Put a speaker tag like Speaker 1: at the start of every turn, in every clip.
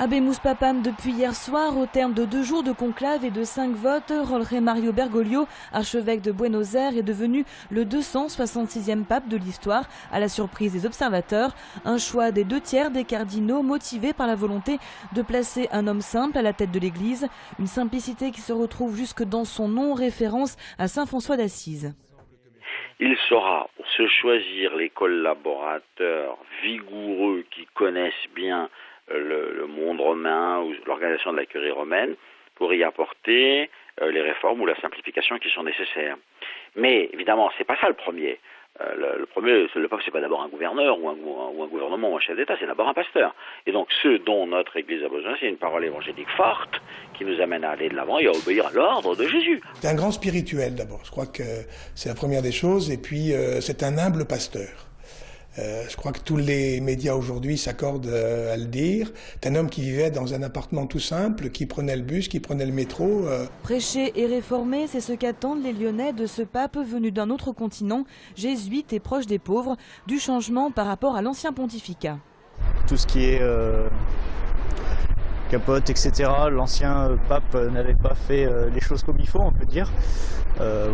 Speaker 1: Habemus Papam depuis hier soir, au terme de 2 jours de conclave et de 5 votes, Jorge Mario Bergoglio, archevêque de Buenos Aires, est devenu le 266e pape de l'histoire, à la surprise des observateurs. Un choix des 2/3 des cardinaux motivé par la volonté de placer un homme simple à la tête de l'Église. Une simplicité qui se retrouve jusque dans son nom, référence à saint François d'Assise.
Speaker 2: Il saura se choisir les collaborateurs vigoureux qui connaissent bien le monde romain ou l'organisation de la curie romaine pour y apporter les réformes ou la simplification qui sont nécessaires. Mais évidemment, c'est pas ça le premier. Le pape, c'est pas d'abord un gouverneur ou un gouvernement ou un chef d'État, c'est d'abord un pasteur. Et donc, ce dont notre Église a besoin, c'est une parole évangélique forte qui nous amène à aller de l'avant et à obéir à l'ordre de Jésus.
Speaker 3: C'est un grand spirituel d'abord, je crois que c'est la première des choses, et puis c'est un humble pasteur. Je crois que tous les médias aujourd'hui s'accordent à le dire. C'est un homme qui vivait dans un appartement tout simple, qui prenait le bus, qui prenait le métro.
Speaker 1: Prêcher et réformer, c'est ce qu'attendent les Lyonnais de ce pape venu d'un autre continent, jésuite et proche des pauvres, du changement par rapport à l'ancien pontificat.
Speaker 4: Tout ce qui est capote, etc. L'ancien pape n'avait pas fait les choses comme il faut, on peut dire.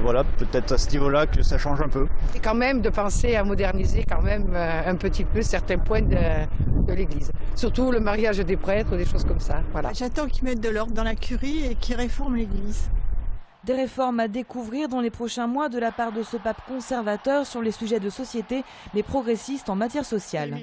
Speaker 4: Voilà, peut-être à ce niveau-là que ça change un peu.
Speaker 5: Et quand même de penser à moderniser quand même un petit peu certains points de l'Église. Surtout le mariage des prêtres, des choses comme ça. Voilà.
Speaker 6: J'attends qu'ils mettent de l'ordre dans la curie et qu'ils réforment l'Église.
Speaker 1: Des réformes à découvrir dans les prochains mois de la part de ce pape conservateur sur les sujets de société, mais progressiste en matière sociale.